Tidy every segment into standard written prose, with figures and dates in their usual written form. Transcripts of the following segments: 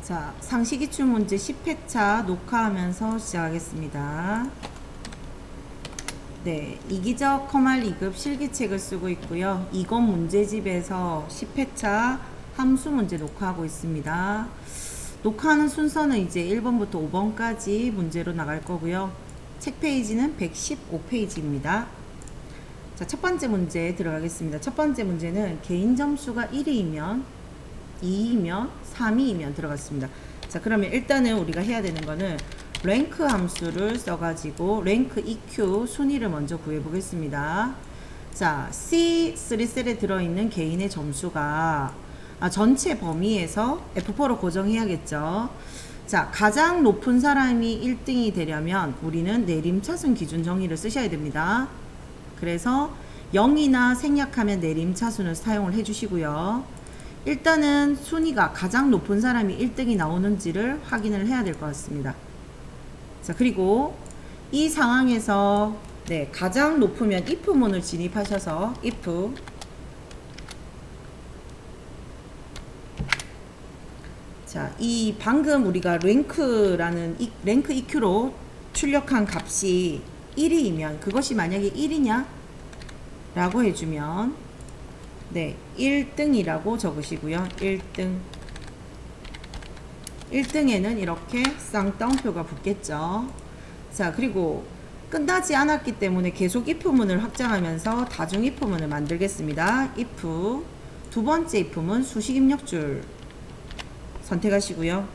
자, 상시기출 문제 10회차 녹화하면서 시작하겠습니다. 네, 이기적 커말 2급 실기책을 쓰고 있고요. 이건 문제집에서 10회차 함수 문제 녹화하고 있습니다. 녹화하는 순서는 이제 1번부터 5번까지 문제로 나갈 거고요. 책 페이지는 115페이지입니다. 자, 첫 번째 문제 들어가겠습니다. 첫 번째 문제는 개인 점수가 1위이면 2이면 3이면 들어갔습니다. 자, 그러면 일단은 우리가 해야 되는 거는 랭크 함수를 써가지고 랭크 EQ 순위를 먼저 구해보겠습니다. 자, C3셀에 들어있는 개인의 점수가 전체 범위에서 F4로 고정해야겠죠. 자, 가장 높은 사람이 1등이 되려면 우리는 내림차순 기준 정의를 쓰셔야 됩니다. 그래서 0이나 생략하면 내림차순을 사용을 해주시고요. 일단은 순위가 가장 높은 사람이 1등이 나오는지를 확인을 해야 될 것 같습니다. 자, 그리고 이 상황에서 가장 높으면 if문을 진입하셔서 if 자, 이 방금 우리가 랭크 EQ로 출력한 값이 1이면 그것이 만약에 1이냐 라고 해주면 1등이라고 적으시고요. 1등. 1등에는 이렇게 쌍따옴표가 붙겠죠. 자, 그리고 끝나지 않았기 때문에 계속 if문을 확장하면서 다중 if문을 만들겠습니다. if 두 번째 if문 수식 입력줄 선택하시고요.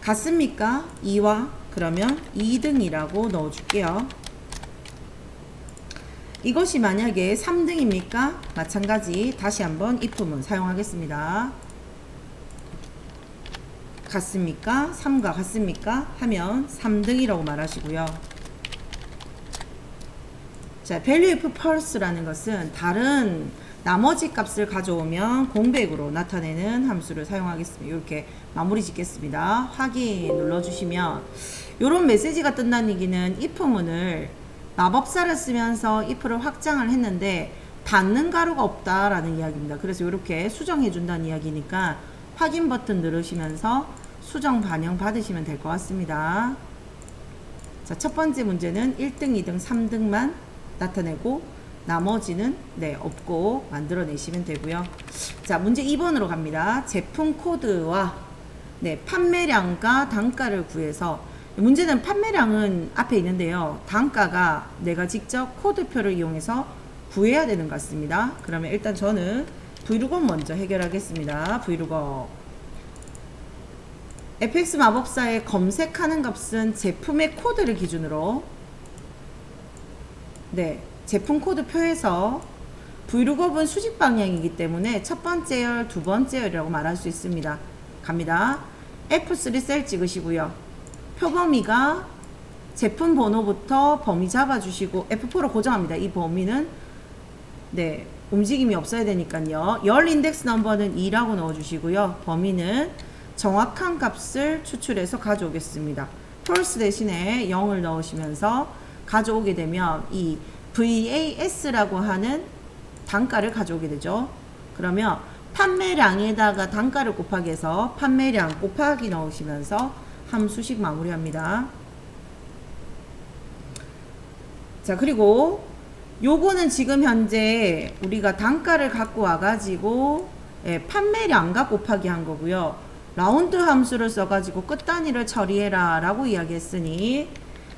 같습니까? 2와 그러면 2등이라고 넣어줄게요. 이것이 만약에 3등입니까? 마찬가지 다시 한번 if문 사용하겠습니다. 같습니까? 3과 같습니까? 하면 3등이라고 말하시고요. 자, value if false라는 것은 다른 나머지 값을 가져오면 공백으로 나타내는 함수를 사용하겠습니다. 이렇게 마무리 짓겠습니다. 확인 눌러주시면 이런 메시지가 뜬다는 얘기는 if문을 마법사를 쓰면서 if를 확장을 했는데 닫는 가루가 없다라는 이야기입니다. 그래서 이렇게 수정해 준다는 이야기니까 확인 버튼 누르시면서 수정 반영 받으시면 될 것 같습니다. 자, 첫 번째 문제는 1등, 2등, 3등만 나타내고 나머지는 없고 만들어내시면 되고요. 자, 문제 2번으로 갑니다. 제품 코드와 판매량과 단가를 구해서 문제는 판매량은 앞에 있는데요. 단가가 내가 직접 코드표를 이용해서 구해야 되는 것 같습니다. 그러면 일단 저는 vlookup 먼저 해결하겠습니다. vlookup fx 마법사의 검색하는 값은 제품의 코드를 기준으로 제품 코드 표에서 vlookup은 수직 방향이기 때문에 첫 번째 열, 두 번째 열이라고 말할 수 있습니다. 갑니다. F3 셀 찍으시고요. 표범위가 제품 번호부터 범위 잡아주시고 F4로 고정합니다. 이 범위는 움직임이 없어야 되니까요. 열 인덱스 넘버는 2라고 넣어주시고요. 범위는 정확한 값을 추출해서 가져오겠습니다. false 대신에 0을 넣으시면서 가져오게 되면 이 VAS라고 하는 단가를 가져오게 되죠. 그러면 판매량에다가 단가를 곱하기 해서 판매량 곱하기 넣으시면서 함수식 마무리합니다. 자, 그리고 요거는 지금 현재 우리가 단가를 갖고 와가지고 판매량과 곱하기 한 거고요. 라운드 함수를 써가지고 끝 단위를 처리해라 라고 이야기했으니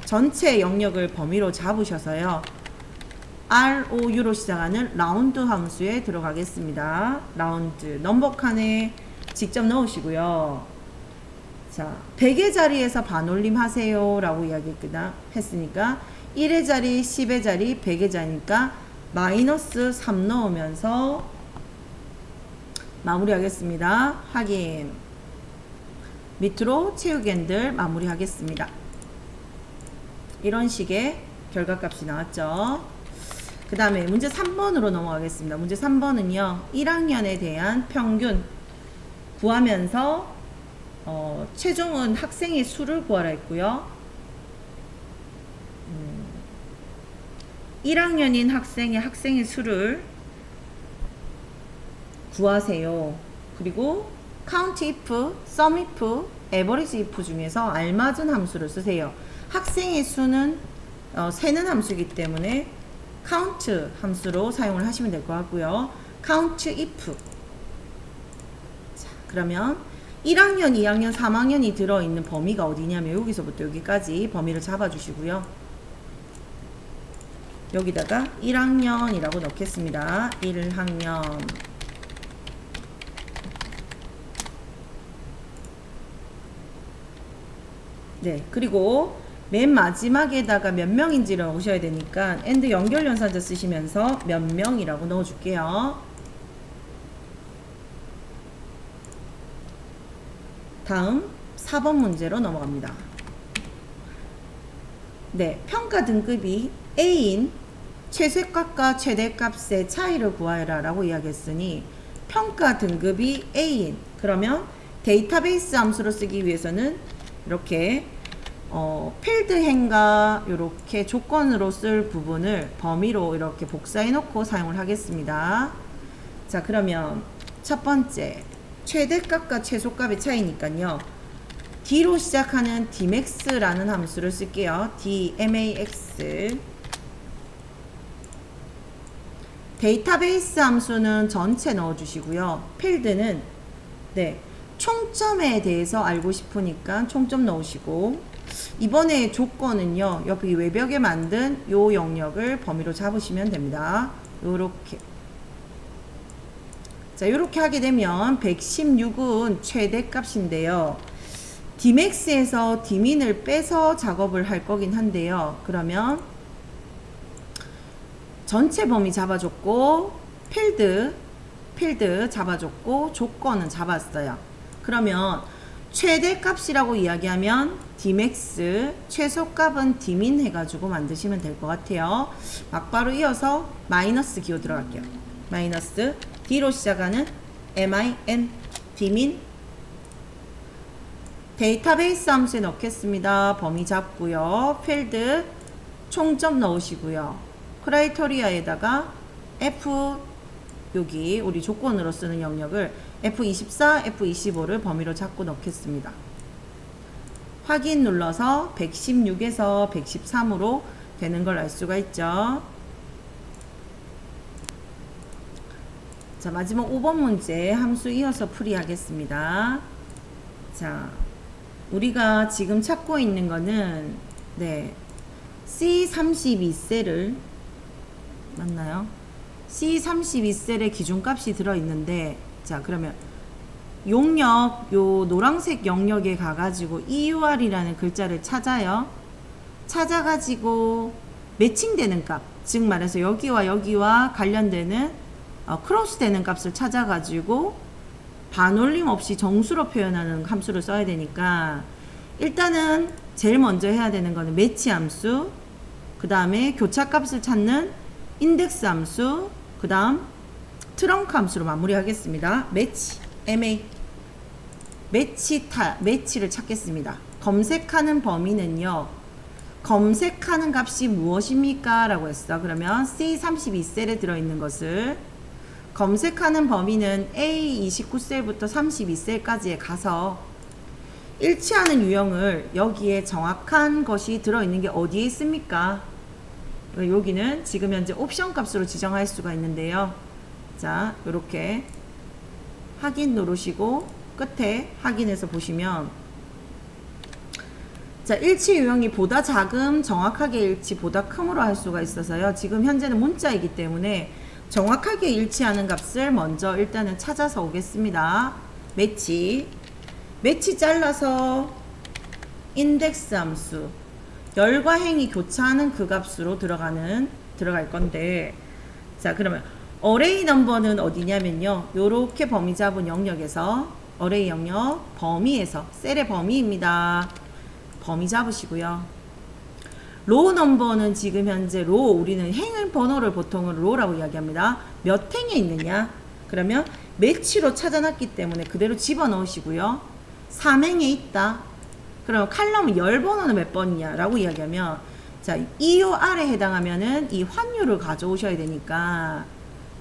전체 영역을 범위로 잡으셔서요. ROU로 시작하는 라운드 함수에 들어가겠습니다. 라운드 넘버 칸에 직접 넣으시고요. 자, 100의 자리에서 반올림 하세요 라고 이야기했으니까 1의 자리, 10의 자리, 100의 자리니까 마이너스 3 넣으면서 마무리하겠습니다. 확인. 밑으로 채우기 핸들 마무리하겠습니다. 이런 식의 결과값이 나왔죠. 그 다음에 문제 3번으로 넘어가겠습니다. 문제 3번은요. 1학년에 대한 평균 구하면서 최종은 학생의 수를 구하라 했고요. 1학년인 학생의 수를 구하세요. 그리고 count if, sum if, average if 중에서 알맞은 함수를 쓰세요. 학생의 수는 세는 함수이기 때문에 count 함수로 사용을 하시면 될 것 같고요. count if. 자, 그러면 1학년, 2학년, 3학년이 들어있는 범위가 어디냐면 여기서부터 여기까지 범위를 잡아주시고요. 여기다가 1학년이라고 넣겠습니다. 1학년. 네, 그리고 맨 마지막에다가 몇 명인지를 넣으셔야 되니까 and 연결연산자 쓰시면서 몇 명이라고 넣어줄게요. 다음 4번 문제로 넘어갑니다. 네, 평가 등급이 A인 최소값과 최대값의 차이를 구하여라 라고 이야기했으니 평가 등급이 A인, 그러면 데이터베이스 함수로 쓰기 위해서는 이렇게 필드 행과 이렇게 조건으로 쓸 부분을 범위로 이렇게 복사해 놓고 사용을 하겠습니다. 자, 그러면 첫 번째 최대값과 최소값의 차이니까요. D로 시작하는 dmax라는 함수를 쓸게요. dmax. 데이터베이스 함수는 전체 넣어주시고요. 필드는 네, 총점에 대해서 알고 싶으니까 총점 넣으시고, 이번에 조건은요, 여기 외벽에 만든 요 영역을 범위로 잡으시면 됩니다. 요렇게. 자, 요렇게 하게 되면 116은 최대값인데요. dmax에서 dmin을 빼서 작업을 할 거긴 한데요. 그러면 전체 범위 잡아줬고 필드 잡아줬고 조건은 잡았어요. 그러면 최대값이라고 이야기하면 dmax, 최소값은 dmin 해가지고 만드시면 될 것 같아요. 막바로 이어서 마이너스 기호 들어갈게요. 마이너스 D로 시작하는 min, dmin. 데이터베이스 함수에 넣겠습니다. 범위 잡고요. 필드 총점 넣으시고요. 크라이테리아에다가 F, 여기 우리 조건으로 쓰는 영역을 F24, F25를 범위로 잡고 넣겠습니다. 확인 눌러서 116에서 113으로 되는 걸 알 수가 있죠. 자, 마지막 5번 문제 함수 이어서 풀이하겠습니다. 자, 우리가 지금 찾고 있는 거는 네, C32셀을 맞나요? C32셀의 기준값이 들어있는데, 자, 그러면 용역, 요 노란색 영역에 가가지고 EUR이라는 글자를 찾아요. 찾아가지고 매칭되는 값, 즉 말해서 여기와 여기와 관련되는 크로스 되는 값을 찾아가지고 반올림 없이 정수로 표현하는 함수를 써야 되니까, 일단은 제일 먼저 해야 되는 거는 매치 함수, 그 다음에 교차값을 찾는 인덱스 함수, 그 다음 트렁크 함수로 마무리하겠습니다. 매치, MA. 매치를 찾겠습니다. 검색하는 범위는요, 검색하는 값이 무엇입니까? 라고 했어. 그러면 C32셀에 들어있는 것을 검색하는 범위는 A29셀부터 32셀까지에 가서 일치하는 유형을, 여기에 정확한 것이 들어있는 게 어디에 있습니까? 여기는 지금 현재 옵션 값으로 지정할 수가 있는데요. 자, 요렇게 확인 누르시고 끝에 확인해서 보시면, 자, 일치 유형이 보다 작음, 정확하게 일치, 보다 큼으로 할 수가 있어서요. 지금 현재는 문자이기 때문에 정확하게 일치하는 값을 먼저 일단은 찾아서 오겠습니다. 매치 잘라서 인덱스 함수, 열과 행이 교차하는 그 값으로 들어갈 건데, 자, 그러면 어레이 넘버는 어디냐면요, 요렇게 범위 잡은 영역에서, 어레이 영역 범위에서, 셀의 범위입니다. 범위 잡으시고요. 로우 넘버는 지금 현재 우리는 행의 번호를 보통은 로우라고 이야기합니다. 몇 행에 있느냐? 그러면 매치로 찾아놨기 때문에 그대로 집어넣으시고요. 3행에 있다. 그럼 칼럼은 열 번호는 몇 번이냐? 라고 이야기하면, 자, EUR에 해당하면은 이 환율을 가져오셔야 되니까,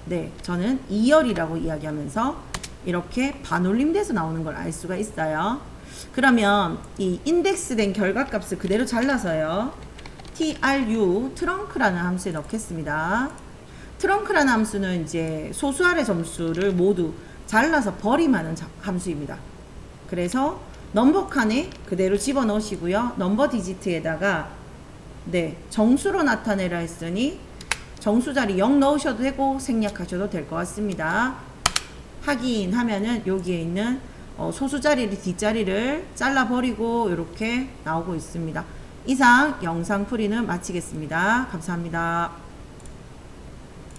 네, 저는 2열이라고 이야기하면서 이렇게 반올림돼서 나오는 걸 알 수가 있어요. 그러면 이 인덱스된 결과값을 그대로 잘라서요. tru 트렁크라는 함수에 넣겠습니다. 트렁크라는 함수는 이제 소수 아래 점수를 모두 잘라서 버림하는 함수입니다. 그래서 넘버 칸에 그대로 집어 넣으시고요. 넘버 디지트에다가 네, 정수로 나타내라 했으니 정수 자리 0 넣으셔도 되고 생략하셔도 될 것 같습니다. 확인하면은 여기에 있는 소수 자리를 뒷자리를 잘라버리고 이렇게 나오고 있습니다. 이상 영상 풀이는 마치겠습니다. 감사합니다.